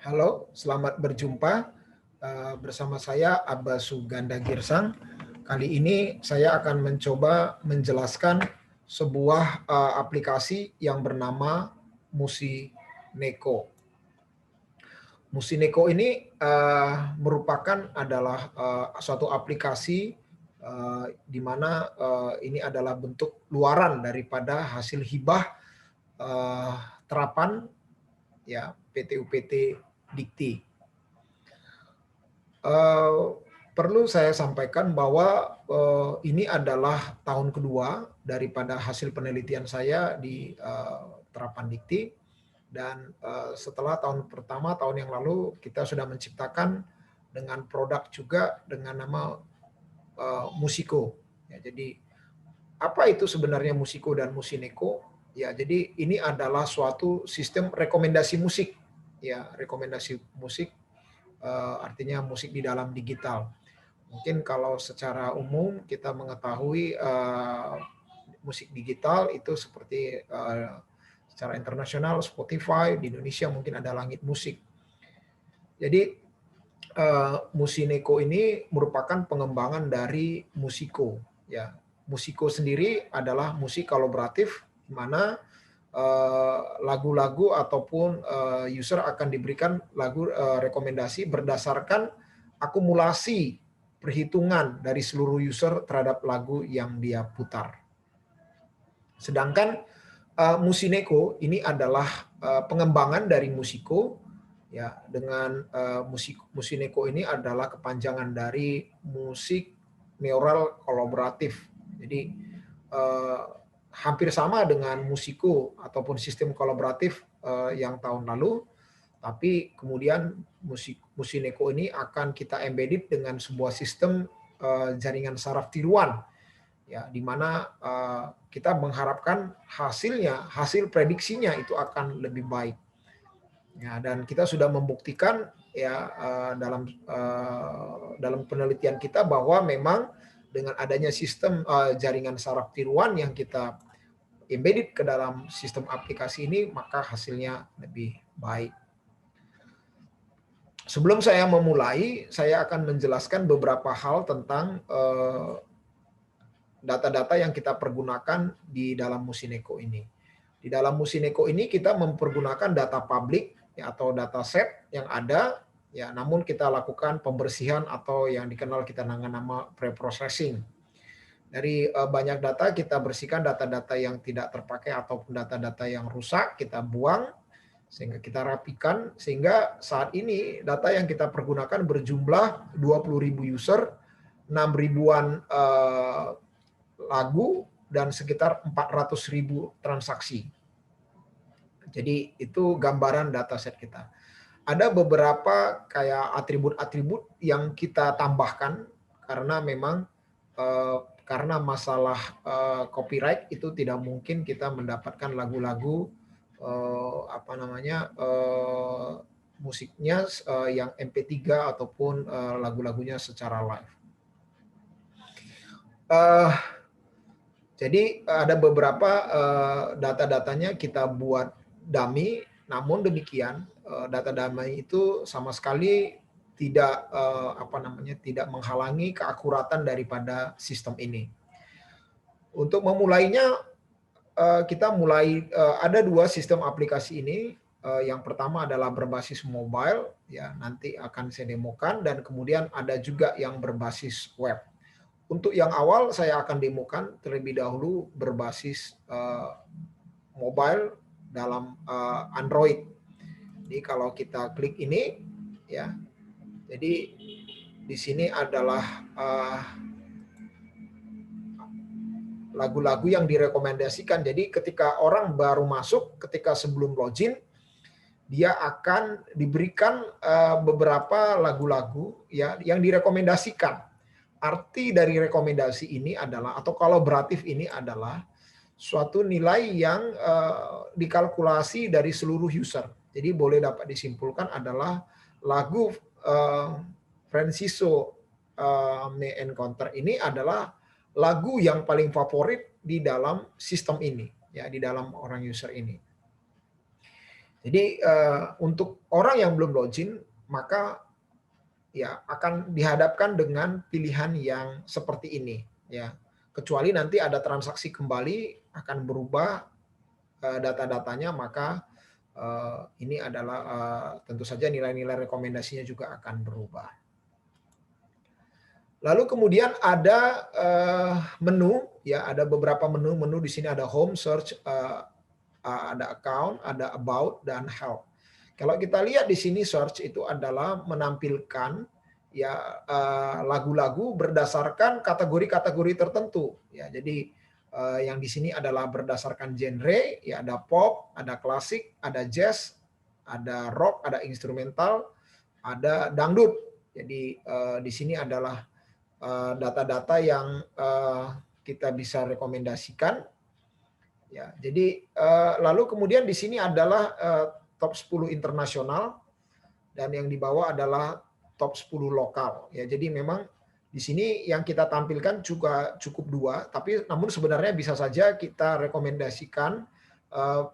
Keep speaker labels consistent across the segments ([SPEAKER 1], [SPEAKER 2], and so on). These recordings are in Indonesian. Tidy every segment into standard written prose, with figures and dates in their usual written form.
[SPEAKER 1] Halo, selamat berjumpa bersama saya Abbas Suganda Girsang. Kali ini saya akan mencoba menjelaskan sebuah aplikasi yang bernama Musineko. Musineko ini merupakan adalah suatu aplikasi di mana ini adalah bentuk luaran daripada hasil hibah terapan ya PT UPT Dikti. Perlu saya sampaikan bahwa ini adalah tahun kedua daripada hasil penelitian saya di terapan Dikti, dan setelah tahun pertama tahun yang lalu kita sudah menciptakan dengan produk juga dengan nama Musiko. Ya, jadi apa itu sebenarnya Musiko dan Musineko? Ya, jadi ini adalah suatu sistem rekomendasi musik. Ya, rekomendasi musik artinya musik di dalam digital. Mungkin kalau secara umum kita mengetahui musik digital itu seperti secara internasional Spotify, di Indonesia mungkin ada Langit Musik. Jadi Musineko ini merupakan pengembangan dari Musiko. Ya, Musiko sendiri adalah musik kolaboratif di mana lagu-lagu ataupun user akan diberikan lagu rekomendasi berdasarkan akumulasi perhitungan dari seluruh user terhadap lagu yang dia putar. Sedangkan Musineko ini adalah pengembangan dari Musiko. Ya, dengan Musineko ini adalah kepanjangan dari musik neural kolaboratif. Jadi hampir sama dengan Musiko ataupun sistem kolaboratif yang tahun lalu, tapi kemudian Musineko ini akan kita embedded dengan sebuah sistem jaringan saraf tiruan, ya, di mana kita mengharapkan hasil prediksinya itu akan lebih baik. Ya, dan kita sudah membuktikan ya dalam penelitian kita bahwa memang dengan adanya sistem jaringan saraf tiruan yang kita embedded ke dalam sistem aplikasi ini, maka hasilnya lebih baik. Sebelum saya memulai, saya akan menjelaskan beberapa hal tentang data-data yang kita pergunakan di dalam Musineko ini. Di dalam Musineko ini kita mempergunakan data publik ya, atau data set yang ada, ya, namun kita lakukan pembersihan atau yang dikenal kita dengan nama pre-processing. Dari banyak data kita bersihkan data-data yang tidak terpakai ataupun data-data yang rusak, kita buang sehingga kita rapikan, sehingga saat ini data yang kita pergunakan berjumlah 20.000 user, 6.000-an lagu, dan sekitar 400.000 transaksi. Jadi itu gambaran dataset kita. Ada beberapa kayak atribut-atribut yang kita tambahkan karena memang karena masalah copyright itu tidak mungkin kita mendapatkan lagu-lagu musiknya yang MP3 ataupun lagu-lagunya secara live. Jadi ada beberapa data-datanya kita buat dummy, namun demikian data dummy itu sama sekali tidak tidak menghalangi keakuratan daripada sistem ini. Untuk memulainya kita mulai ada dua sistem aplikasi ini. Yang pertama adalah berbasis mobile, ya, nanti akan saya demokan, dan kemudian ada juga yang berbasis web. Untuk yang awal saya akan demokan terlebih dahulu berbasis mobile dalam Android. Jadi kalau kita klik ini, ya, jadi di sini adalah lagu-lagu yang direkomendasikan. Jadi ketika orang baru masuk, ketika sebelum login, dia akan diberikan beberapa lagu-lagu ya yang direkomendasikan. Arti dari rekomendasi ini adalah, atau kolaboratif ini adalah suatu nilai yang dikalkulasi dari seluruh user. Jadi boleh dapat disimpulkan adalah lagu Franciso Me Encounter ini adalah lagu yang paling favorit di dalam sistem ini, ya, di dalam orang user ini. Jadi untuk orang yang belum login, maka ya akan dihadapkan dengan pilihan yang seperti ini, ya. Kecuali nanti ada transaksi kembali akan berubah data-datanya, maka ini adalah tentu saja nilai-nilai rekomendasinya juga akan berubah. Lalu kemudian ada menu, ya ada beberapa menu di sini, ada home, search, ada account, ada about, dan help. Kalau kita lihat di sini search itu adalah menampilkan ya lagu-lagu berdasarkan kategori-kategori tertentu. Ya, jadi yang di sini adalah berdasarkan genre, ya ada pop, ada klasik, ada jazz, ada rock, ada instrumental, ada dangdut. Jadi di sini adalah data-data yang kita bisa rekomendasikan. Ya, jadi lalu kemudian di sini adalah top 10 internasional dan yang di bawah adalah top 10 lokal. Ya, jadi memang di sini yang kita tampilkan juga cukup dua, tapi namun sebenarnya bisa saja kita rekomendasikan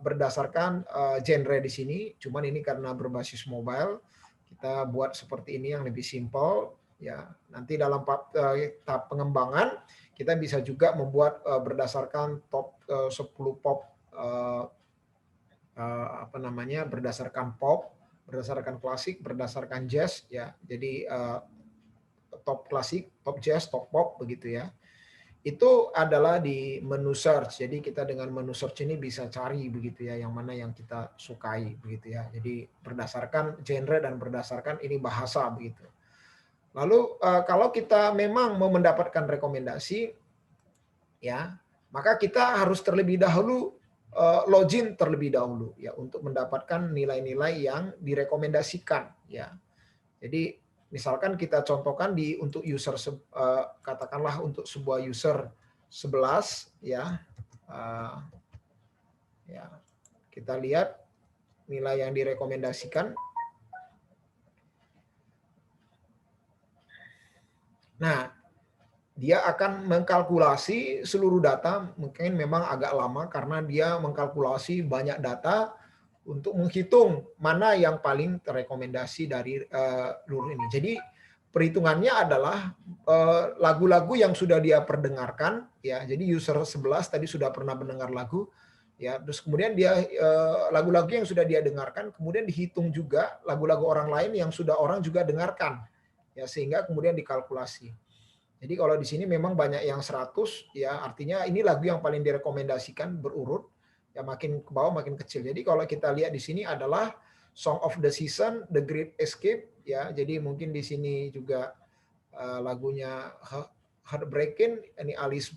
[SPEAKER 1] berdasarkan genre di sini. Cuman ini karena berbasis mobile, kita buat seperti ini yang lebih simpel. Ya, nanti dalam tahap pengembangan kita bisa juga membuat berdasarkan top 10 pop berdasarkan pop, berdasarkan klasik, berdasarkan jazz, ya. Jadi top klasik, top jazz, top pop begitu ya. Itu adalah di menu search. Jadi kita dengan menu search ini bisa cari begitu ya, yang mana yang kita sukai begitu ya. Jadi berdasarkan genre dan berdasarkan ini bahasa begitu. Lalu kalau kita memang mau mendapatkan rekomendasi, ya, maka kita harus terlebih dahulu login terlebih dahulu ya untuk mendapatkan nilai-nilai yang direkomendasikan ya. Jadi misalkan kita contohkan untuk user katakanlah untuk sebuah user 11 ya. Ya, kita lihat nilai yang direkomendasikan. Nah, dia akan mengkalkulasi seluruh data, mungkin memang agak lama karena dia mengkalkulasi banyak data untuk menghitung mana yang paling terrekomendasi dari seluruh ini. Jadi perhitungannya adalah lagu-lagu yang sudah dia perdengarkan, ya. Jadi user 11 tadi sudah pernah mendengar lagu, ya. Terus kemudian dia lagu-lagu yang sudah dia dengarkan, kemudian dihitung juga lagu-lagu orang lain yang sudah orang juga dengarkan, ya, sehingga kemudian dikalkulasi. Jadi kalau di sini memang banyak yang 100, ya artinya ini lagu yang paling direkomendasikan berurut, ya makin ke bawah makin kecil. Jadi kalau kita lihat di sini adalah Song of the Season, The Great Escape, ya. Jadi mungkin di sini juga lagunya Heartbreaking, ini Alice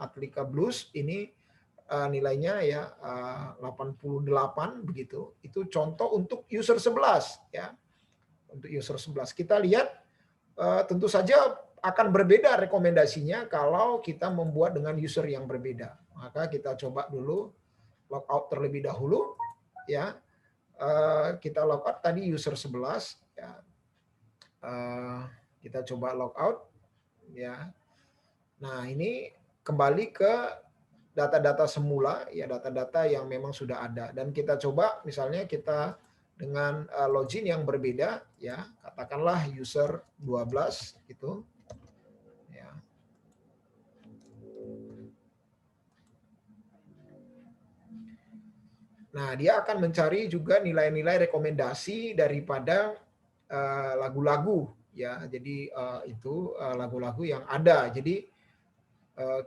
[SPEAKER 1] Atlika Blues, ini nilainya ya 88 begitu. Itu contoh untuk user 11 ya. Untuk user 11 kita lihat tentu saja akan berbeda rekomendasinya kalau kita membuat dengan user yang berbeda. Maka kita coba dulu logout terlebih dahulu ya. Kita logout tadi user 11 ya. Kita coba logout ya. Nah, ini kembali ke data-data semula ya, data-data yang memang sudah ada, dan kita coba misalnya kita dengan login yang berbeda ya, katakanlah user 12 gitu ya. Nah, dia akan mencari juga nilai-nilai rekomendasi daripada lagu-lagu ya. Jadi itu lagu-lagu yang ada. Jadi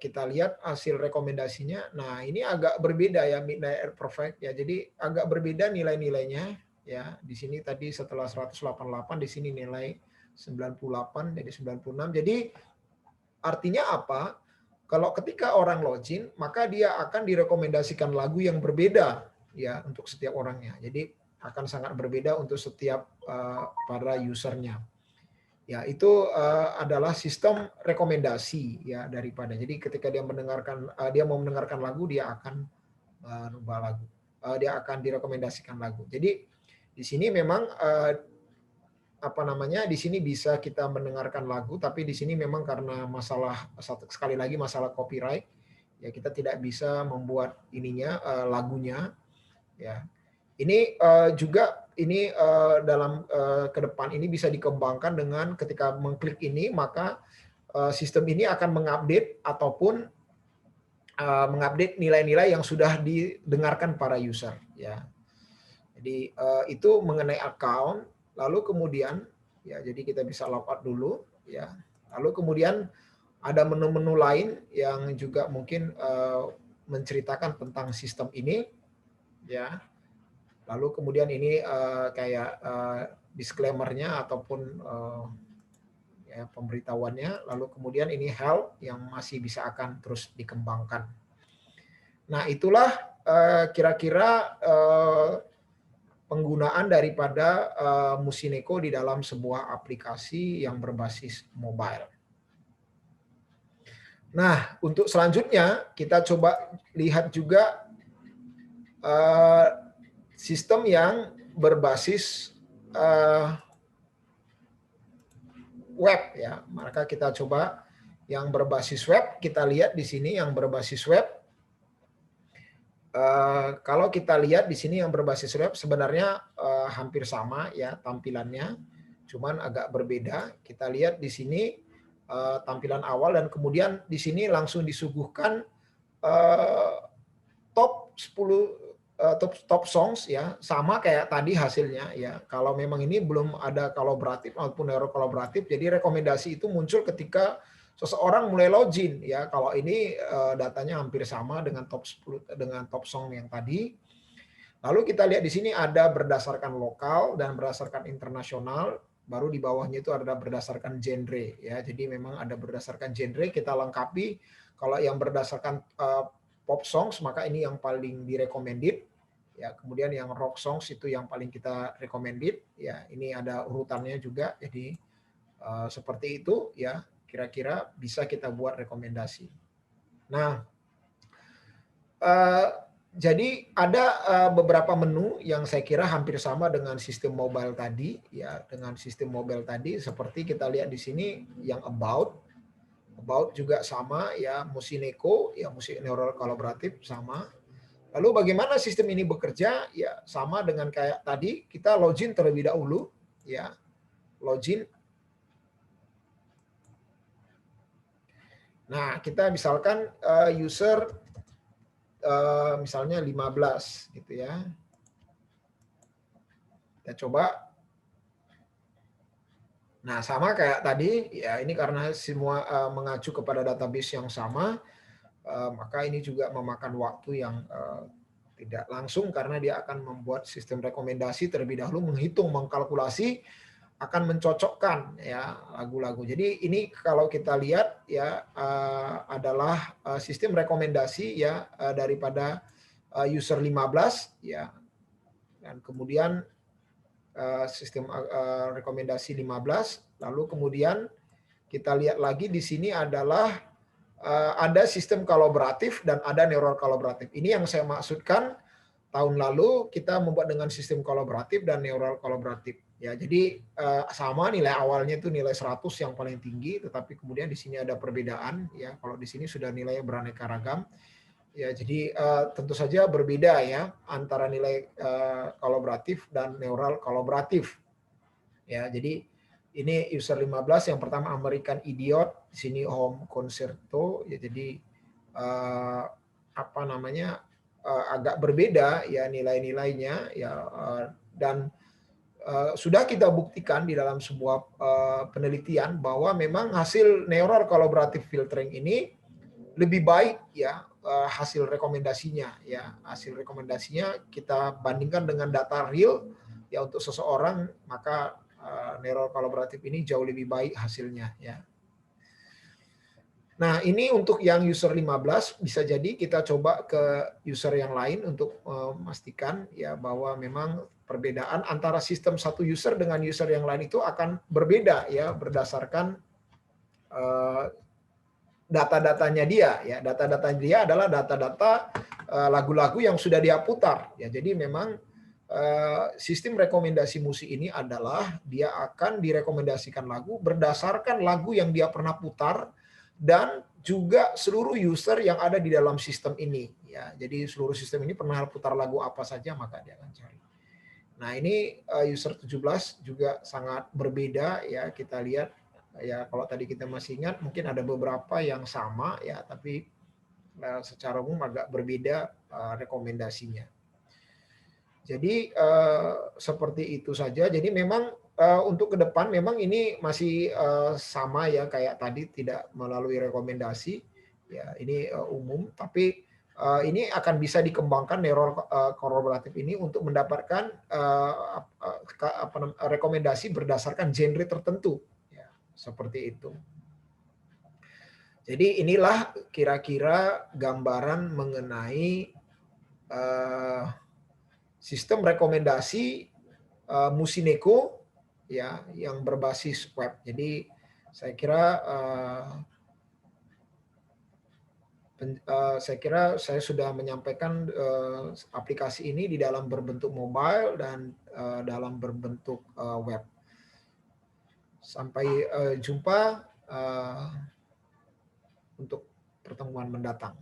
[SPEAKER 1] kita lihat hasil rekomendasinya. Nah, ini agak berbeda ya, Midnight Air Perfect ya. Jadi agak berbeda nilai-nilainya ya. Di sini tadi setelah 188, di sini nilai 98 jadi 96. Jadi artinya apa? Kalau ketika orang login, maka dia akan direkomendasikan lagu yang berbeda ya untuk setiap orangnya. Jadi akan sangat berbeda untuk setiap para usernya. Ya, itu adalah sistem rekomendasi ya daripada. Jadi ketika dia mau mendengarkan lagu, dia akan merubah lagu. Dia akan direkomendasikan lagu. Jadi di sini memang di sini bisa kita mendengarkan lagu, tapi di sini memang karena sekali lagi masalah copyright, ya kita tidak bisa membuat ininya lagunya, ya. Ini juga ini dalam ke depan ini bisa dikembangkan dengan ketika mengklik ini, maka sistem ini akan mengupdate ataupun mengupdate nilai-nilai yang sudah didengarkan para user ya. Jadi itu mengenai account, lalu kemudian ya jadi kita bisa logout dulu ya. Lalu kemudian ada menu-menu lain yang juga mungkin menceritakan tentang sistem ini ya. Lalu kemudian ini kayak disclaimer-nya ataupun ya, pemberitahuannya. Lalu kemudian ini help yang masih bisa akan terus dikembangkan. Nah, itulah kira-kira penggunaan daripada Musineko di dalam sebuah aplikasi yang berbasis mobile. Nah, untuk selanjutnya kita coba lihat juga sistem yang berbasis web ya. Maka kita coba yang berbasis web, kita lihat di sini yang berbasis web. Kalau kita lihat di sini yang berbasis web sebenarnya hampir sama ya tampilannya, cuman agak berbeda. Kita lihat di sini tampilan awal dan kemudian di sini langsung disuguhkan top 10 top songs ya, sama kayak tadi hasilnya ya. Kalau memang ini belum ada kolaboratif maupun neurokolaboratif, jadi rekomendasi itu muncul ketika seseorang mulai login ya. Kalau ini datanya hampir sama dengan top 10 dengan top song yang tadi. Lalu kita lihat di sini ada berdasarkan lokal dan berdasarkan internasional, baru di bawahnya itu ada berdasarkan genre ya. Jadi memang ada berdasarkan genre, kita lengkapi. Kalau yang berdasarkan pop songs maka ini yang paling direcommended ya, kemudian yang rock songs itu yang paling kita recommended ya. Ini ada urutannya juga, jadi seperti itu ya, kira-kira bisa kita buat rekomendasi. Nah, jadi ada beberapa menu yang saya kira hampir sama dengan sistem mobile tadi ya, dengan sistem mobile tadi seperti kita lihat di sini yang about juga sama ya, Musineko ya, musik neural kolaboratif sama. Lalu bagaimana sistem ini bekerja? Ya sama dengan kayak tadi, kita login terlebih dahulu ya. Login. Nah, kita misalkan user misalnya 15 gitu ya. Kita coba. Nah, sama kayak tadi ya, ini karena semua mengacu kepada database yang sama, maka ini juga memakan waktu yang tidak langsung karena dia akan membuat sistem rekomendasi terlebih dahulu, menghitung, mengkalkulasi, akan mencocokkan ya lagu-lagu. Jadi ini kalau kita lihat ya adalah sistem rekomendasi ya daripada user 15 ya. Dan kemudian sistem rekomendasi 15, lalu kemudian kita lihat lagi di sini adalah ada sistem kolaboratif dan ada neural kolaboratif. Ini yang saya maksudkan tahun lalu kita membuat dengan sistem kolaboratif dan neural kolaboratif. Ya, jadi sama nilai awalnya itu nilai 100 yang paling tinggi, tetapi kemudian di sini ada perbedaan ya. Kalau di sini sudah nilainya beraneka ragam. Ya, jadi tentu saja berbeda ya antara nilai kolaboratif dan neural kolaboratif. Ya, jadi ini user 15 yang pertama American Idiot, di sini Home Concerto ya, jadi apa namanya agak berbeda ya nilai-nilainya ya, dan sudah kita buktikan di dalam sebuah penelitian bahwa memang hasil neural collaborative filtering ini lebih baik ya hasil rekomendasinya ya. Hasil rekomendasinya kita bandingkan dengan data real ya untuk seseorang, maka neural kolaboratif ini jauh lebih baik hasilnya ya. Nah, ini untuk yang user 15, bisa jadi kita coba ke user yang lain untuk memastikan ya bahwa memang perbedaan antara sistem satu user dengan user yang lain itu akan berbeda ya berdasarkan data-datanya dia ya. Data-data dia adalah data-data lagu-lagu yang sudah dia putar ya. Jadi memang sistem rekomendasi musik ini adalah dia akan direkomendasikan lagu berdasarkan lagu yang dia pernah putar dan juga seluruh user yang ada di dalam sistem ini ya. Jadi seluruh sistem ini pernah putar lagu apa saja maka dia akan cari. Nah, ini user 17 juga sangat berbeda ya, kita lihat ya, kalau tadi kita masih ingat mungkin ada beberapa yang sama ya, tapi secara umum agak berbeda rekomendasinya. Jadi seperti itu saja. Jadi memang untuk ke depan memang ini masih sama ya kayak tadi, tidak melalui rekomendasi ya, ini umum, tapi ini akan bisa dikembangkan neural kolaboratif ini untuk mendapatkan rekomendasi berdasarkan genre tertentu ya, seperti itu. Jadi inilah kira-kira gambaran mengenai sistem rekomendasi Musineko ya, yang berbasis web. Jadi saya kira saya sudah menyampaikan aplikasi ini di dalam berbentuk mobile dan dalam berbentuk web. Sampai jumpa untuk pertemuan mendatang.